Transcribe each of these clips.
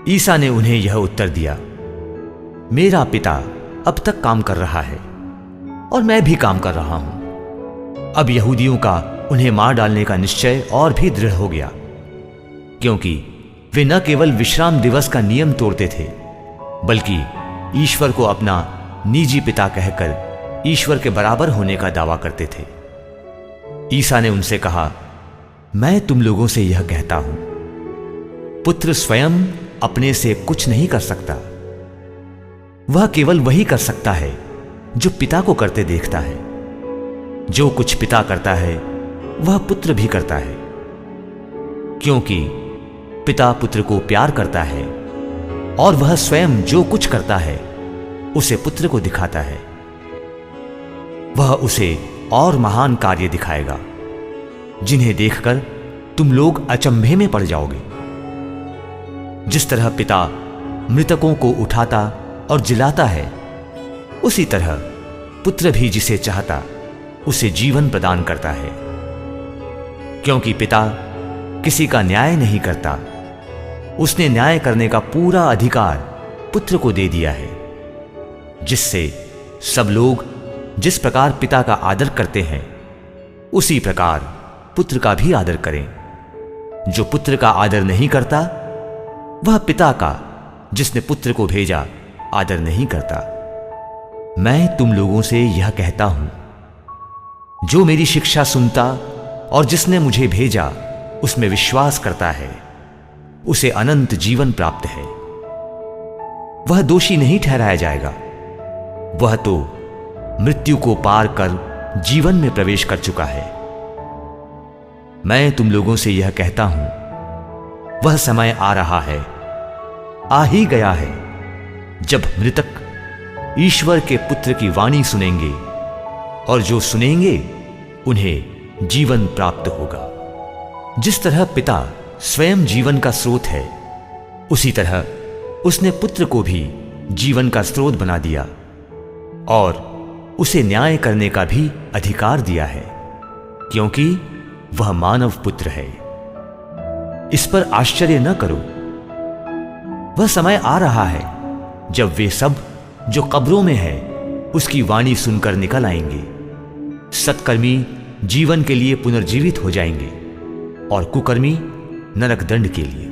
ईसा ने उन्हें यह उत्तर दिया, मेरा पिता अब तक काम कर रहा है और मैं भी काम कर रहा हूं। अब यहूदियों का उन्हें मार डालने का निश्चय और भी दृढ़ हो गया, क्योंकि वे न केवल विश्राम दिवस का नियम तोड़ते थे, बल्कि ईश्वर को अपना निजी पिता कहकर ईश्वर के बराबर होने का दावा करते थे। ईसा ने उनसे कहा, मैं तुम लोगों से यह कहता हूं, पुत्र स्वयं अपने से कुछ नहीं कर सकता। वह केवल वही कर सकता है जो पिता को करते देखता है। जो कुछ पिता करता है वह पुत्र भी करता है, क्योंकि पिता पुत्र को प्यार करता है और वह स्वयं जो कुछ करता है उसे पुत्र को दिखाता है। वह उसे और महान कार्य दिखाएगा, जिन्हें देखकर तुम लोग अचंभे में पड़ जाओगे। जिस तरह पिता मृतकों को उठाता और जिलाता है, उसी तरह पुत्र भी जिसे चाहता उसे जीवन प्रदान करता है। क्योंकि पिता किसी का न्याय नहीं करता, उसने न्याय करने का पूरा अधिकार पुत्र को दे दिया है, जिससे सब लोग जिस प्रकार पिता का आदर करते हैं उसी प्रकार पुत्र का भी आदर करें। जो पुत्र का आदर नहीं करता वह पिता का, जिसने पुत्र को भेजा, आदर नहीं करता। मैं तुम लोगों से यह कहता हूं, जो मेरी शिक्षा सुनता और जिसने मुझे भेजा उसमें विश्वास करता है, उसे अनंत जीवन प्राप्त है। वह दोषी नहीं ठहराया जाएगा, वह तो मृत्यु को पार कर जीवन में प्रवेश कर चुका है। मैं तुम लोगों से यह कहता हूं, वह समय आ रहा है, आ ही गया है, जब मृतक ईश्वर के पुत्र की वाणी सुनेंगे, और जो सुनेंगे उन्हें जीवन प्राप्त होगा। जिस तरह पिता स्वयं जीवन का स्रोत है, उसी तरह उसने पुत्र को भी जीवन का स्रोत बना दिया और उसे न्याय करने का भी अधिकार दिया है, क्योंकि वह मानव पुत्र है। इस पर आश्चर्य न करो, वह समय आ रहा है जब वे सब जो कब्रों में है उसकी वाणी सुनकर निकल आएंगे। सत्कर्मी जीवन के लिए पुनर्जीवित हो जाएंगे और कुकर्मी नरक दंड के लिए।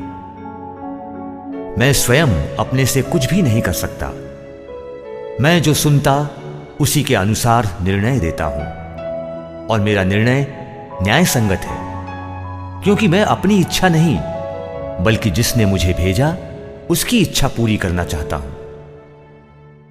मैं स्वयं अपने से कुछ भी नहीं कर सकता, मैं जो सुनता उसी के अनुसार निर्णय देता हूं, और मेरा निर्णय न्याय संगत है, क्योंकि मैं अपनी इच्छा नहीं बल्कि जिसने मुझे भेजा उसकी इच्छा पूरी करना चाहता हूं।